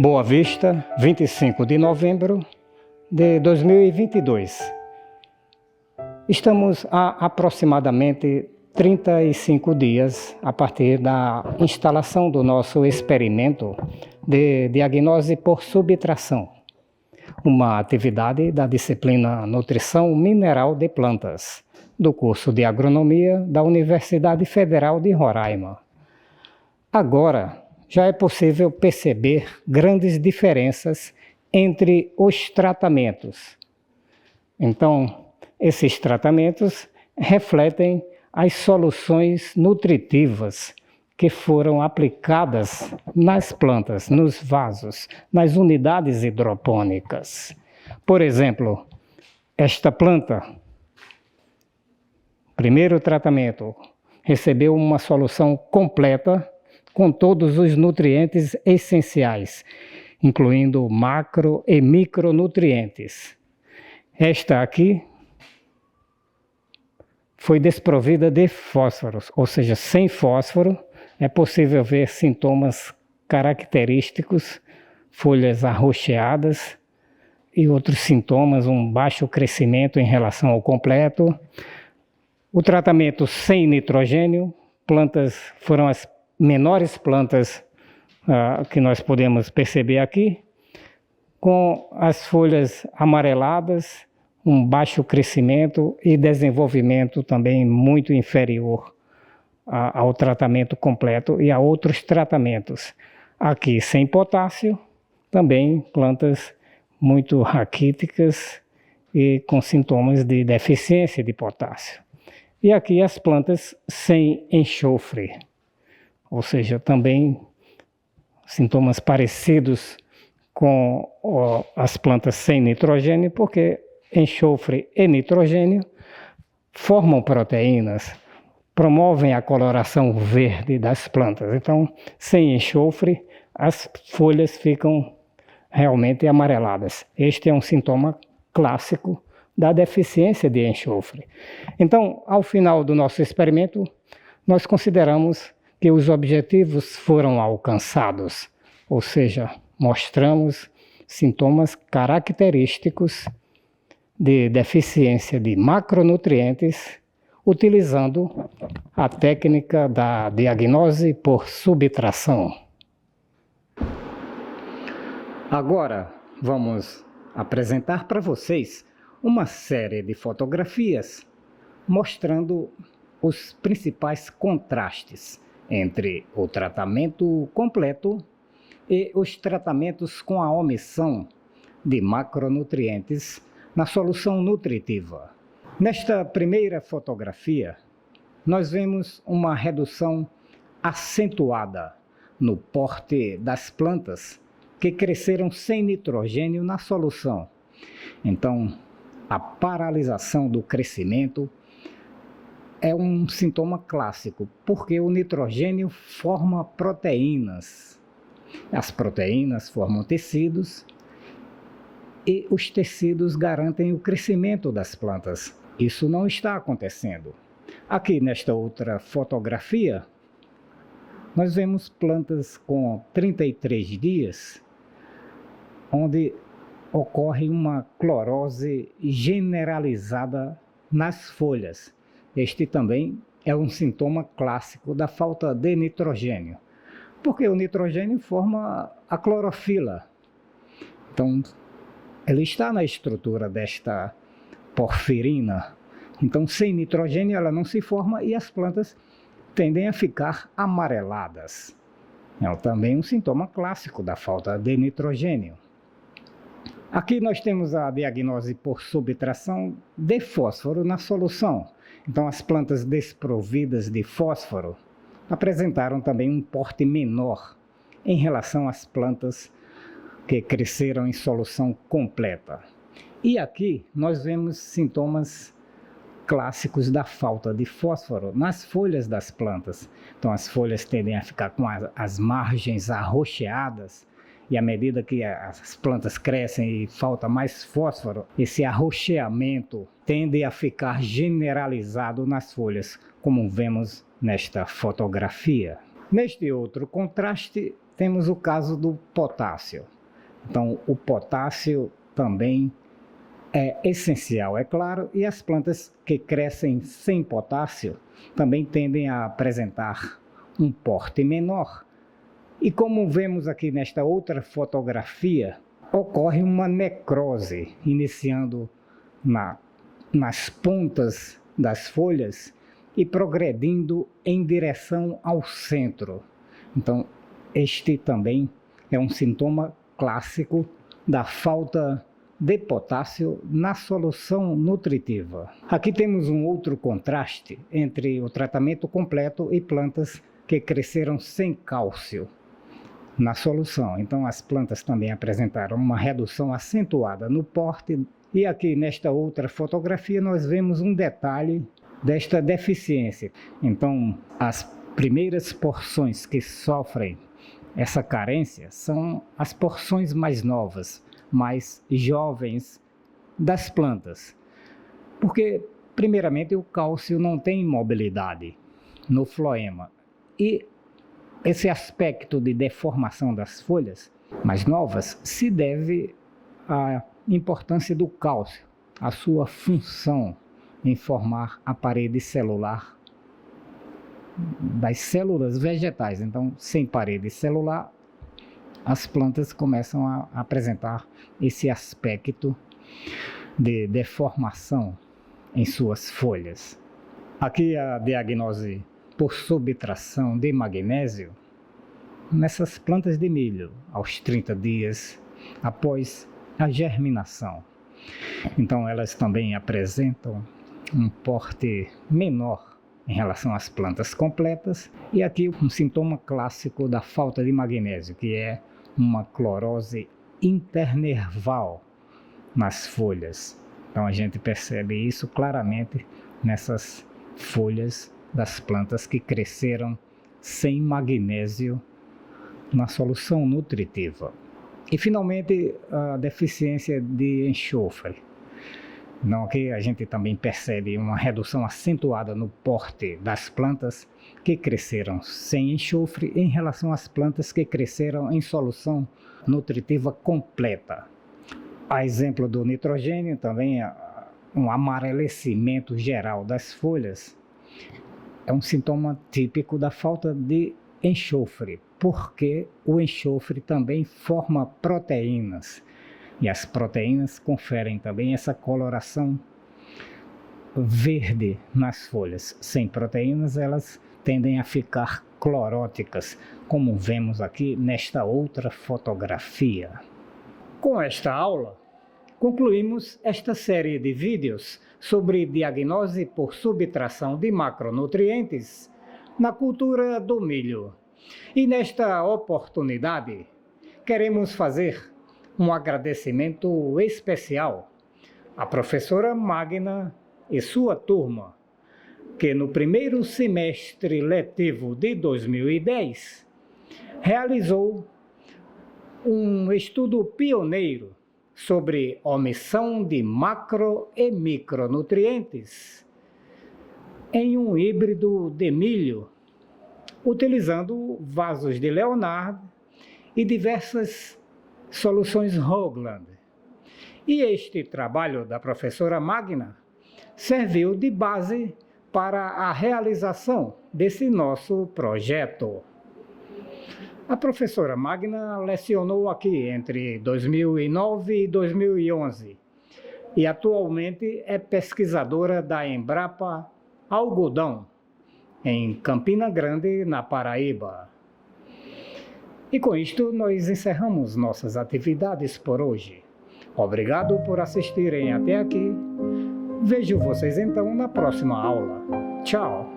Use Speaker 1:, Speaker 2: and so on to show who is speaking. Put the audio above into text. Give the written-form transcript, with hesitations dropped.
Speaker 1: Boa Vista, 25 de novembro de 2022. Estamos há aproximadamente 35 dias a partir da instalação do nosso experimento de diagnose por subtração, uma atividade da disciplina Nutrição Mineral de Plantas, do curso de Agronomia da Universidade Federal de Roraima. Agora, já é possível perceber grandes diferenças entre os tratamentos. Então, esses tratamentos refletem as soluções nutritivas que foram aplicadas nas plantas, nos vasos, nas unidades hidropônicas. Por exemplo, esta planta, primeiro tratamento, recebeu uma solução completa com todos os nutrientes essenciais, incluindo macro e micronutrientes. Esta aqui foi desprovida de fósforos, ou seja, sem fósforo é possível ver sintomas característicos, folhas arroxeadas e outros sintomas, um baixo crescimento em relação ao completo. O tratamento sem nitrogênio, foram as menores plantas que nós podemos perceber aqui, com as folhas amareladas, um baixo crescimento e desenvolvimento também muito inferior ao tratamento completo e a outros tratamentos. Aqui sem potássio, também plantas muito raquíticas e com sintomas de deficiência de potássio. E aqui as plantas sem enxofre, ou seja, também sintomas parecidos com as plantas sem nitrogênio, porque enxofre e nitrogênio formam proteínas, promovem a coloração verde das plantas. Então, sem enxofre, as folhas ficam realmente amareladas. Este é um sintoma clássico da deficiência de enxofre. Então, ao final do nosso experimento, nós consideramos que os objetivos foram alcançados, ou seja, mostramos sintomas característicos de deficiência de macronutrientes utilizando a técnica da diagnose por subtração. Agora vamos apresentar para vocês uma série de fotografias mostrando os principais contrastes entre o tratamento completo e os tratamentos com a omissão de macronutrientes na solução nutritiva. Nesta primeira fotografia, nós vemos uma redução acentuada no porte das plantas que cresceram sem nitrogênio na solução. Então, a paralisação do crescimento é um sintoma clássico, porque o nitrogênio forma proteínas. As proteínas formam tecidos e os tecidos garantem o crescimento das plantas. Isso não está acontecendo. Aqui nesta outra fotografia, nós vemos plantas com 33 dias, onde ocorre uma clorose generalizada nas folhas. Este também é um sintoma clássico da falta de nitrogênio, porque o nitrogênio forma a clorofila. Então, ele está na estrutura desta porfirina. Então, sem nitrogênio ela não se forma e as plantas tendem a ficar amareladas. É também um sintoma clássico da falta de nitrogênio. Aqui nós temos a diagnose por subtração de fósforo na solução. Então, as plantas desprovidas de fósforo apresentaram também um porte menor em relação às plantas que cresceram em solução completa. E aqui nós vemos sintomas clássicos da falta de fósforo nas folhas das plantas. Então, as folhas tendem a ficar com as margens arroxeadas, e à medida que as plantas crescem e falta mais fósforo, esse arroxeamento tende a ficar generalizado nas folhas, como vemos nesta fotografia. Neste outro contraste, temos o caso do potássio. Então, o potássio também é essencial, é claro, e as plantas que crescem sem potássio também tendem a apresentar um porte menor. E como vemos aqui nesta outra fotografia, ocorre uma necrose, iniciando nas pontas das folhas e progredindo em direção ao centro. Então, este também é um sintoma clássico da falta de potássio na solução nutritiva. Aqui temos um outro contraste entre o tratamento completo e plantas que cresceram sem cálcio na solução. Então as plantas também apresentaram uma redução acentuada no porte. E aqui nesta outra fotografia nós vemos um detalhe desta deficiência. Então as primeiras porções que sofrem essa carência são as porções mais novas, mais jovens das plantas, porque primeiramente o cálcio não tem mobilidade no floema e esse aspecto de deformação das folhas mais novas se deve à importância do cálcio, à sua função em formar a parede celular das células vegetais. Então, sem parede celular, as plantas começam a apresentar esse aspecto de deformação em suas folhas. Aqui a diagnose por subtração de magnésio nessas plantas de milho aos 30 dias após a germinação. Então elas também apresentam um porte menor em relação às plantas completas. E aqui um sintoma clássico da falta de magnésio, que é uma clorose internerval nas folhas. Então a gente percebe isso claramente nessas folhas das plantas que cresceram sem magnésio na solução nutritiva. E finalmente a deficiência de enxofre. Então aqui a gente também percebe uma redução acentuada no porte das plantas que cresceram sem enxofre em relação às plantas que cresceram em solução nutritiva completa. A exemplo do nitrogênio, também um amarelecimento geral das folhas é um sintoma típico da falta de enxofre, porque o enxofre também forma proteínas. E as proteínas conferem também essa coloração verde nas folhas. Sem proteínas, elas tendem a ficar cloróticas, como vemos aqui nesta outra fotografia. Com esta aula, concluímos esta série de vídeos sobre diagnose por subtração de macronutrientes na cultura do milho. E nesta oportunidade, queremos fazer um agradecimento especial à professora Magna e sua turma, que no primeiro semestre letivo de 2010 realizou um estudo pioneiro sobre omissão de macro e micronutrientes em um híbrido de milho, utilizando vasos de Leonard e diversas soluções Hoagland. E este trabalho da professora Magna serviu de base para a realização desse nosso projeto. A professora Magna lecionou aqui entre 2009 e 2011 e atualmente é pesquisadora da Embrapa Algodão, em Campina Grande, na Paraíba. E com isto nós encerramos nossas atividades por hoje. Obrigado por assistirem até aqui. Vejo vocês então na próxima aula. Tchau!